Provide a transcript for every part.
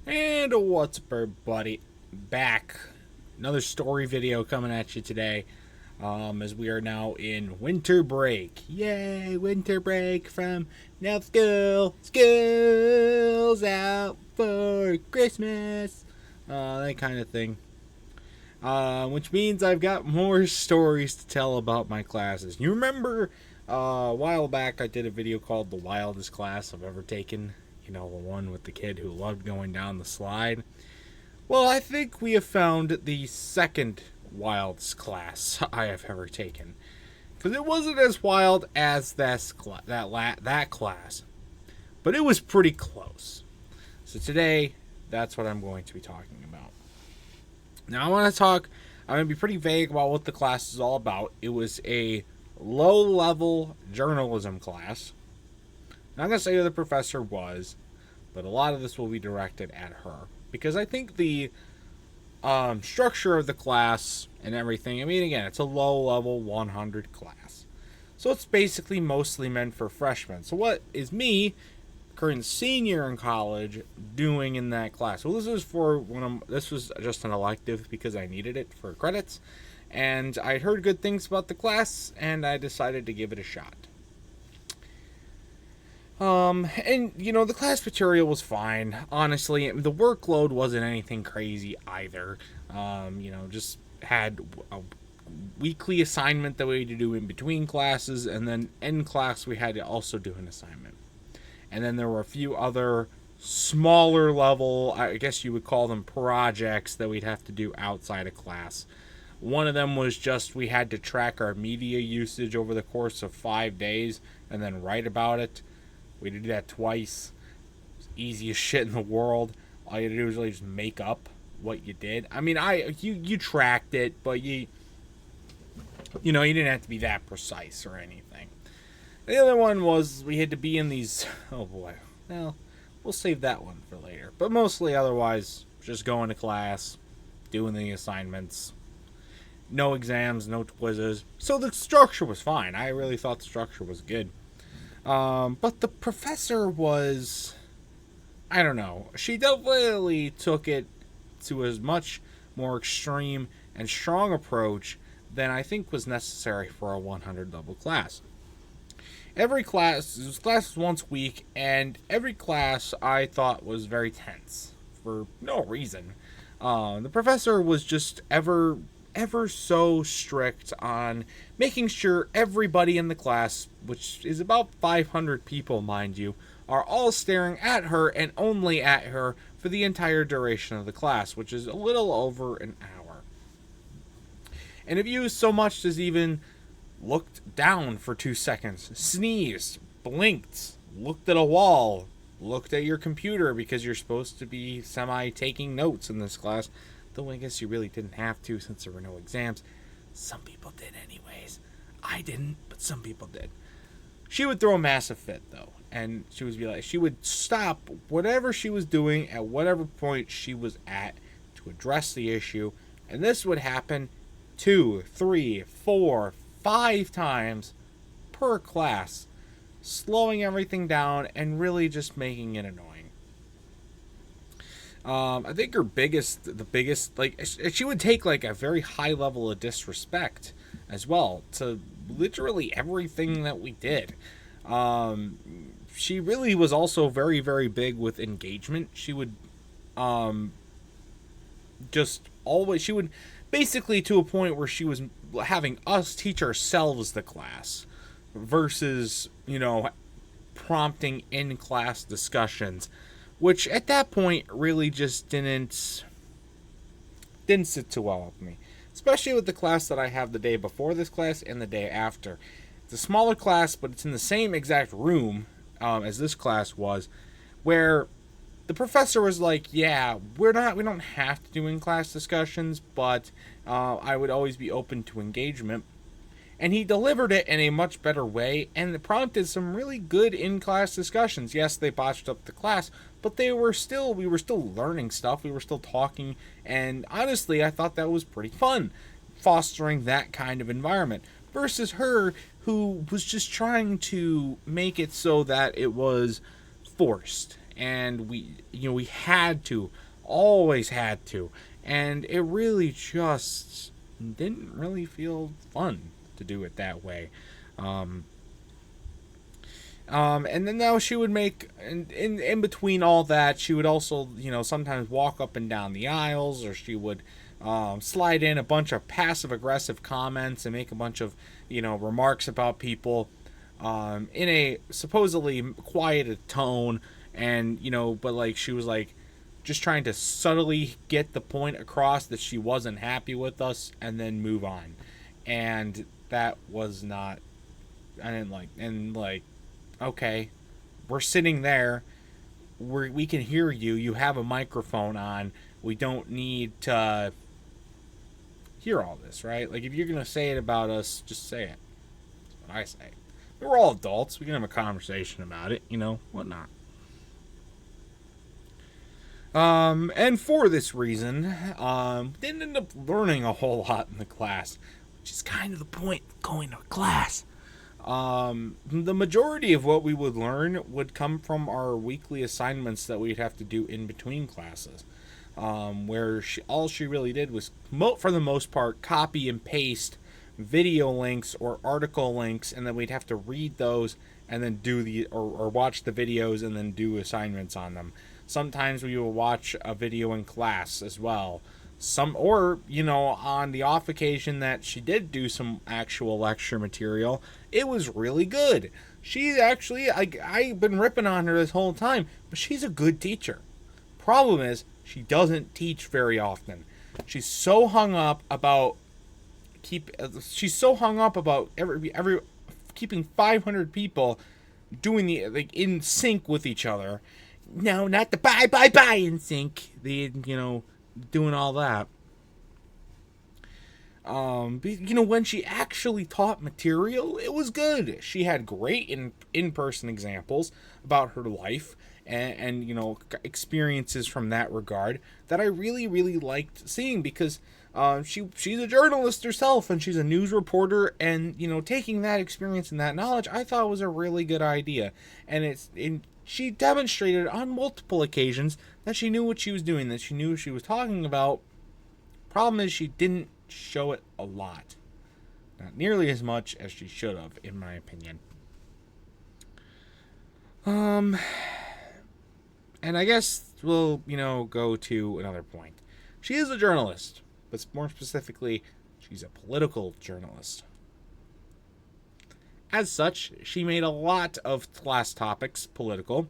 And what's up, everybody? Back. Another story video coming at you today. As we are now in winter break. Yay, winter break from now school. School's out for Christmas. That kind of thing. Which means I've got more stories to tell about my classes. You remember a while back I did a video called The Wildest Class I've Ever Taken? You know, the one with the kid who loved going down the slide. Well, I think we have found the second wildest class I have ever taken. Because it wasn't as wild as that class. But it was pretty close. So today, that's what I'm going to be talking about. Now I'm going to be pretty vague about what the class is all about. It was a low-level journalism class. I'm not going to say who the professor was, but a lot of this will be directed at her. Because I think the structure of the class and everything, I mean, again, it's a low-level 100 class. So it's basically mostly meant for freshmen. So what is me, current senior in college, doing in that class? Well, this was just an elective because I needed it for credits. And I heard good things about the class, and I decided to give it a shot. And, you know, the class material was fine. Honestly, the workload wasn't anything crazy either. Just had a weekly assignment that we had to do in between classes, and then in class we had to also do an assignment. And then there were a few other smaller level, I guess you would call them projects, that we'd have to do outside of class. One of them was just we had to track our media usage over the course of 5 days and then write about it. We did that twice. It was the easiest shit in the world. All you had to do was really just make up what you did. I mean, you tracked it, but you didn't have to be that precise or anything. The other one was we had to be in these. Oh boy. Well, we'll save that one for later. But mostly, otherwise, just going to class, doing the assignments. No exams, no quizzes. So the structure was fine. I really thought the structure was good. But the professor was, I don't know, she definitely took it to a much more extreme and strong approach than I think was necessary for a 100 level class. Every class, this class was once a week, and every class I thought was very tense for no reason. The professor was just ever so strict on making sure everybody in the class, which is about 500 people, mind you, are all staring at her and only at her for the entire duration of the class, which is a little over an hour. And if you so much as even looked down for 2 seconds, sneezed, blinked, looked at a wall, looked at your computer because you're supposed to be taking notes in this class, though I guess you really didn't have to since there were no exams. Some people did anyways. I didn't, but some people did. She would throw a massive fit, though. And she would stop whatever she was doing at whatever point she was at to address the issue. And this would happen 2, 3, 4, 5 times per class, slowing everything down and really just making it annoying. I think the biggest, she would take like a very high level of disrespect as well to literally everything that we did. She really was also very, very big with engagement. She would, she would basically to a point where she was having us teach ourselves the class versus, prompting in-class discussions, which at that point really just didn't sit too well with me. Especially with the class that I have the day before this class and the day after. It's a smaller class, but it's in the same exact room as this class was, where the professor was like, yeah, we don't have to do in-class discussions, but I would always be open to engagement. And he delivered it in a much better way, and it prompted some really good in-class discussions. Yes, they botched up the class, but we were still learning stuff. We were still talking, and honestly, I thought that was pretty fun, fostering that kind of environment. Versus her, who was just trying to make it so that it was forced. and we had to, always had to, and it really just didn't really feel fun to do it that way. Um, and then now she would make, in between all that, she would also, sometimes walk up and down the aisles, or she would slide in a bunch of passive aggressive comments and make a bunch of, remarks about people in a supposedly quieted tone. And, but like she was like just trying to subtly get the point across that she wasn't happy with us and then move on. And that was not, I didn't like, and like, okay, we're sitting there, we can hear you, you have a microphone on, we don't need to hear all this, right? Like, if you're gonna say it about us, just say it. That's what I say. We're all adults, we can have a conversation about it, whatnot. And for this reason, didn't end up learning a whole lot in the class, which is kind of the point of going to class. The majority of what we would learn would come from our weekly assignments that we'd have to do in between classes, where all she really did was, for the most part, copy and paste video links or article links, and then we'd have to read those and then do or watch the videos and then do assignments on them. Sometimes we would watch a video in class as well. On the off occasion that she did do some actual lecture material, it was really good. She's actually, I've been ripping on her this whole time, but she's a good teacher. Problem is, she doesn't teach very often. She's so hung up about every keeping 500 people doing in sync with each other. No, not the bye in sync. Doing all that. When she actually taught material, it was good. She had great in-person examples about her life and experiences from that regard that I really, really liked seeing, because she's a journalist herself and she's a news reporter, and taking that experience and that knowledge, I thought was a really good idea. And she demonstrated on multiple occasions that she knew what she was doing, that she knew what she was talking about. Problem is, she didn't show it a lot. Not nearly as much as she should have, in my opinion. And I guess we'll, go to another point. She is a journalist, but more specifically, she's a political journalist. As such, she made a lot of class topics political.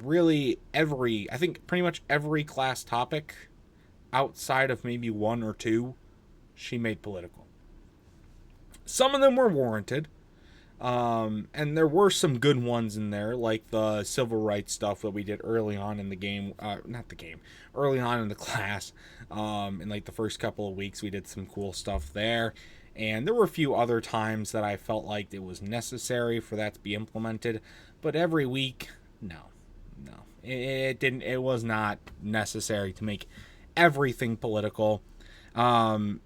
Really I think pretty much every class topic outside of maybe one or two, she made political. Some of them were warranted. And there were some good ones in there, like the civil rights stuff that we did early on in the game. Early on in the class. In like the first couple of weeks, we did some cool stuff there. And there were a few other times that I felt like it was necessary for that to be implemented. But every week, no. It was not necessary to make everything political. And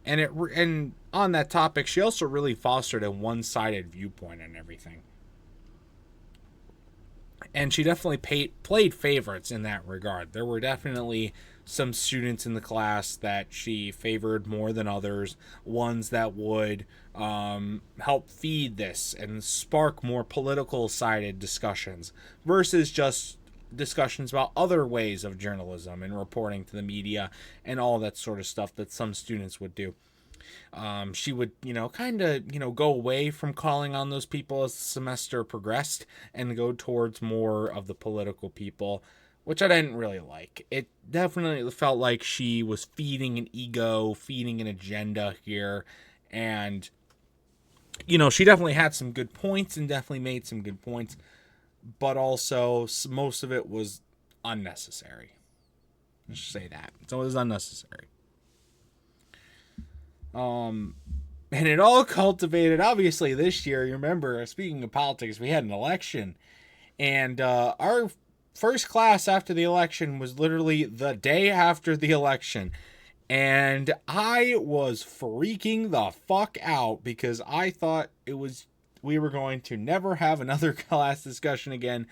on that topic, she also really fostered a one-sided viewpoint on everything. And she definitely played favorites in that regard. There were definitely some students in the class that she favored more than others, ones that would help feed this and spark more political-sided discussions versus just discussions about other ways of journalism and reporting to the media and all that sort of stuff that some students would do. She would, go away from calling on those people as the semester progressed and go towards more of the political people, which I didn't really like. It definitely felt like she was feeding an ego, feeding an agenda here. And, she definitely had some good points and definitely made some good points, but also most of it was unnecessary. Let's just say that. So it was unnecessary. And it all cultivated, obviously, this year. You remember, speaking of politics, we had an election. And our first class after the election was literally the day after the election. And I was freaking the fuck out because I thought we were going to never have another class discussion again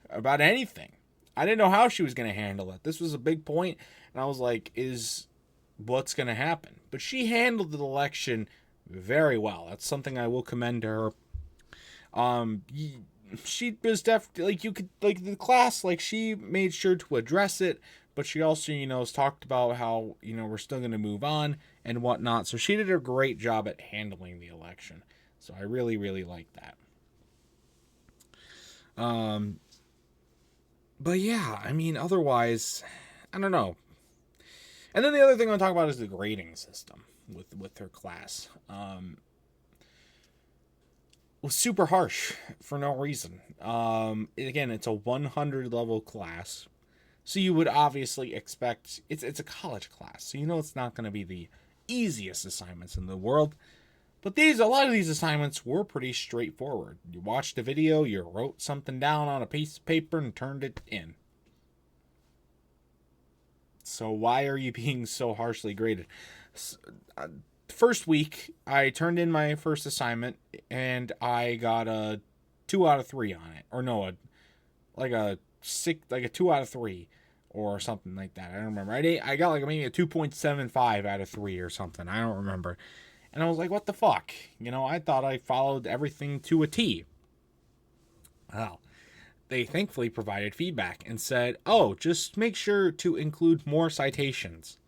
about anything. I didn't know how she was going to handle it. This was a big point, and I was like, what's going to happen? But she handled the election very well. That's something I will commend to her. She was definitely, like, you could, like, the class, like, she made sure to address it, but she also, has talked about how, we're still going to move on and whatnot. So she did a great job at handling the election. So I really, really like that. But yeah, I mean, otherwise, I don't know. And then the other thing I want to talk about is the grading system with her class. Was super harsh for no reason. Again, it's a 100 level class, so you would obviously expect it's a college class, so it's not going to be the easiest assignments in the world. But a lot of these assignments were pretty straightforward. You watched a video, you wrote something down on a piece of paper and turned it in. So why are you being so harshly graded? First week, I turned in my first assignment and I got a 2 out of 3 on it. Or no, like a 2 out of 3 or something like that. I don't remember. I got like maybe a 2.75 out of 3 or something. I don't remember. And I was like, what the fuck? I thought I followed everything to a T. Well, they thankfully provided feedback and said, oh, just make sure to include more citations.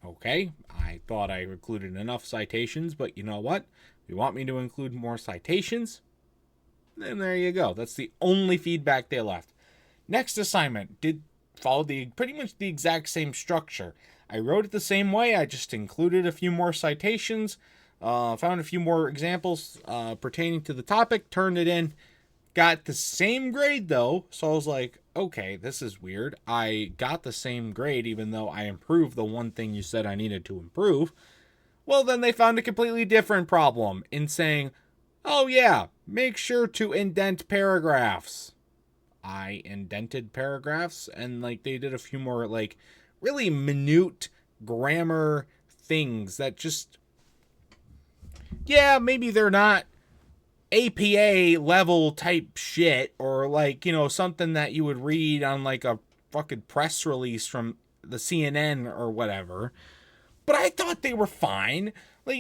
Okay, I thought I included enough citations, but you know what? If you want me to include more citations, then there you go. That's the only feedback they left. Next assignment did follow pretty much the exact same structure. I wrote it the same way. I just included a few more citations, found a few more examples pertaining to the topic, turned it in. Got the same grade though, so I was like, okay, this is weird. I got the same grade even though I improved the one thing you said I needed to improve. Well, then they found a completely different problem in saying, oh yeah, make sure to indent paragraphs. I indented paragraphs, and like they did a few more like really minute grammar things that just, yeah, maybe they're not APA level type shit, or like, something that you would read on like a fucking press release from the CNN or whatever. But I thought they were fine. Like,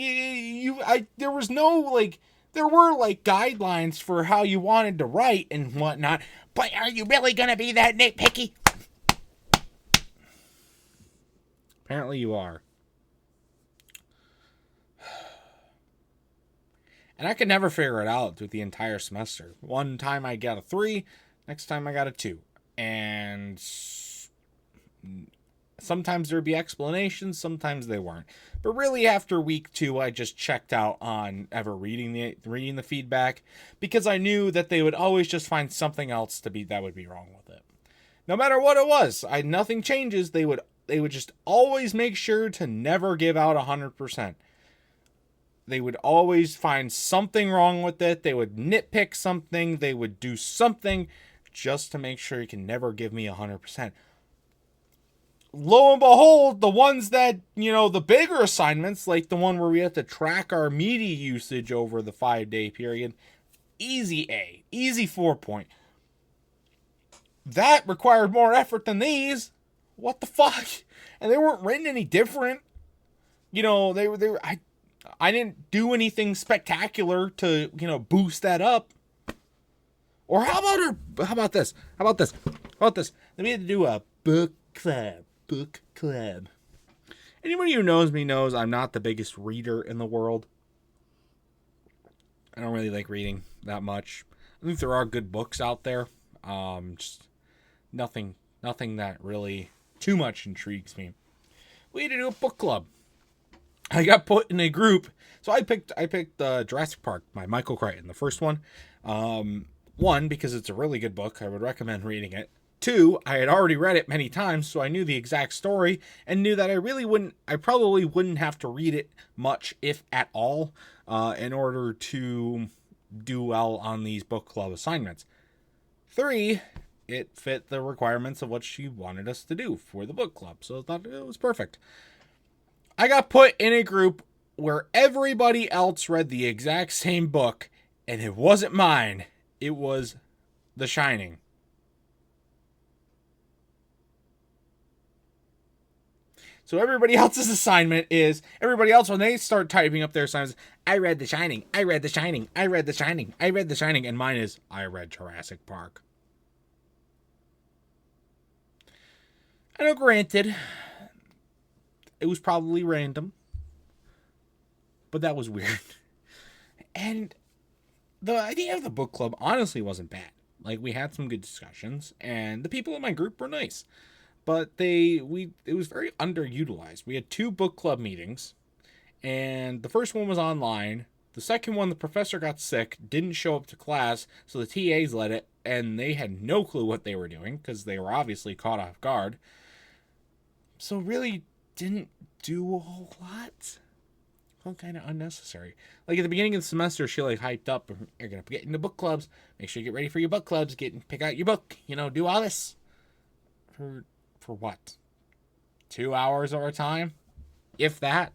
there was no, like, there were like guidelines for how you wanted to write and whatnot. But are you really gonna be that nitpicky? Apparently you are. And I could never figure it out through the entire semester. One time I got a 3, next time I got a 2. And sometimes there'd be explanations, sometimes they weren't. But really after week 2, I just checked out on ever reading the feedback, because I knew that they would always just find something else that would be wrong with it. No matter what it was, nothing changes. They would just always make sure to never give out 100%. They would always find something wrong with it. They would nitpick something. They would do something just to make sure you can never give me 100%. Lo and behold, the ones that, the bigger assignments, like the one where we have to track our media usage over the 5-day period, easy A, easy 4-point. That required more effort than these. What the fuck? And they weren't written any different. I didn't do anything spectacular to, boost that up. Or how about this? Then we had to do a book club. Anybody who knows me knows I'm not the biggest reader in the world. I don't really like reading that much. I think there are good books out there. Just nothing that really too much intrigues me. We had to do a book club. I got put in a group, so I picked Jurassic Park by Michael Crichton, the first one. 1, because it's a really good book. I would recommend reading it. 2, I had already read it many times, so I knew the exact story and knew that I probably wouldn't have to read it much, if at all, in order to do well on these book club assignments. 3, it fit the requirements of what she wanted us to do for the book club, so I thought it was perfect. I got put in a group where everybody else read the exact same book, and it wasn't mine. It was The Shining. So everybody else's assignment is, everybody else, when they start typing up their assignments, I read The Shining, I read The Shining, I read The Shining, I read The Shining, and mine is, I read Jurassic Park. I know, granted, it was probably random, but that was weird. And the idea of the book club honestly wasn't bad. Like, we had some good discussions, and the people in my group were nice. But it was very underutilized. We had 2 book club meetings, and the first one was online. The second one, the professor got sick, didn't show up to class, so the TAs led it, and they had no clue what they were doing, because they were obviously caught off guard. So really didn't do a whole lot. Felt kind of unnecessary. Like, at the beginning of the semester, she, like, hyped up, you're going to get into book clubs, make sure you get ready for your book clubs, pick out your book, do all this. For what? 2 hours of our time? If that.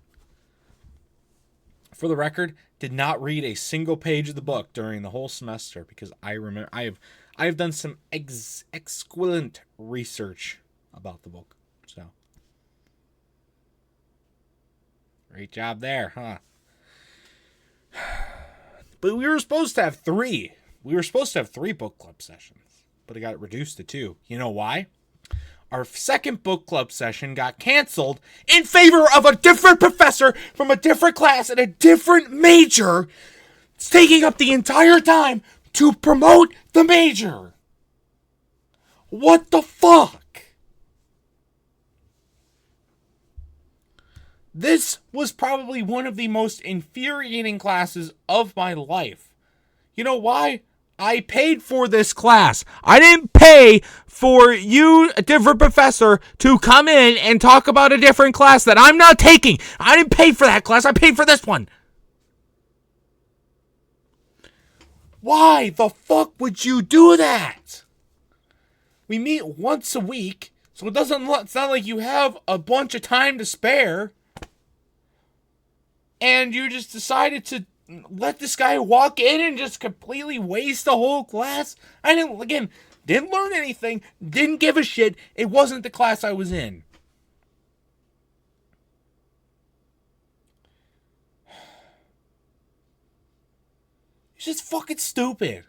For the record, did not read a single page of the book during the whole semester, because I remember I have done some exquisite research about the book. So, great job there, huh? But we were supposed to have 3. We were supposed to have 3 book club sessions, but it got reduced to 2. You know why? Our second book club session got canceled in favor of a different professor from a different class and a different major. It's taking up the entire time to promote the major. What the fuck? This was probably one of the most infuriating classes of my life. You know why? I paid for this class. I didn't pay for you, a different professor, to come in and talk about a different class that I'm not taking. I didn't pay for that class. I paid for this one. Why the fuck would you do that? We meet once a week, so it's not like you have a bunch of time to spare. And you just decided to let this guy walk in and just completely waste the whole class? I didn't learn anything, didn't give a shit. It wasn't the class I was in. It's just fucking stupid.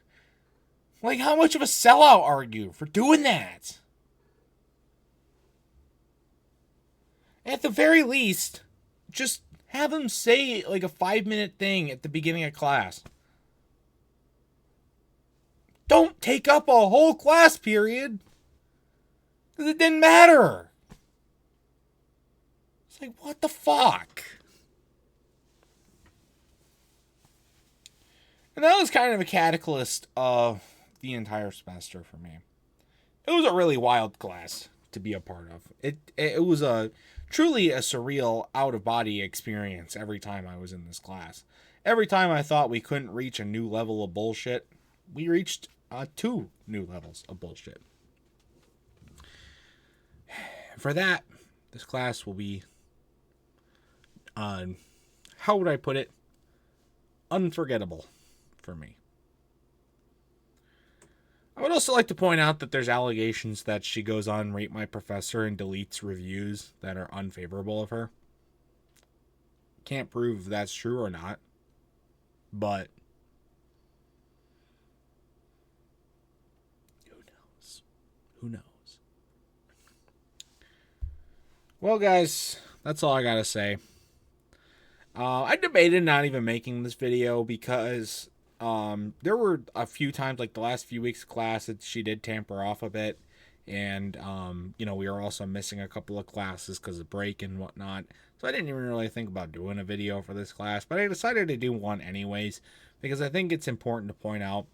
Like, how much of a sellout are you for doing that? At the very least, just have him say, like, a 5-minute thing at the beginning of class. Don't take up a whole class period. Because it didn't matter. It's like, what the fuck? And that was kind of a catalyst of the entire semester for me. It was a really wild class to be a part of. It was truly a surreal out-of-body experience every time I was in this class. Every time I thought we couldn't reach a new level of bullshit, we reached 2 new levels of bullshit. For that, this class will be, how would I put it? Unforgettable for me. I would also like to point out that there's allegations that she goes on Rate My Professor and deletes reviews that are unfavorable of her. Can't prove if that's true or not, but who knows? Who knows? Well, guys, that's all I gotta say. I debated not even making this video because there were a few times, like the last few weeks of class, that she did tamper off a bit. And, we were also missing a couple of classes because of break and whatnot. So I didn't even really think about doing a video for this class. But I decided to do one anyways, because I think it's important to point out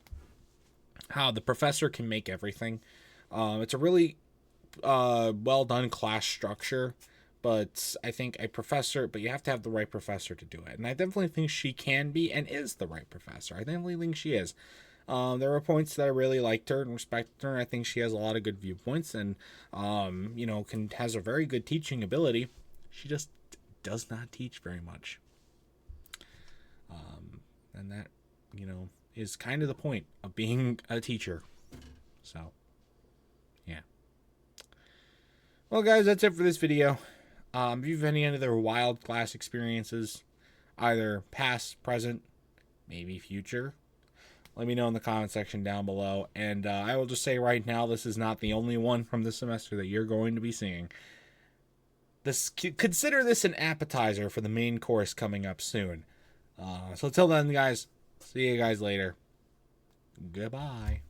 how the professor can make everything. It's a really well done class structure. But I think but you have to have the right professor to do it. And I definitely think she can be and is the right professor. I definitely think she is. There were points that I really liked her and respected her. I think she has a lot of good viewpoints and, has a very good teaching ability. She just does not teach very much. And that, is kind of the point of being a teacher. So, yeah. Well, guys, that's it for this video. If you have any other wild class experiences, either past, present, maybe future, let me know in the comment section down below. And I will just say right now, this is not the only one from this semester that you're going to be seeing. Consider this an appetizer for the main course coming up soon. So till then, guys, see you guys later. Goodbye.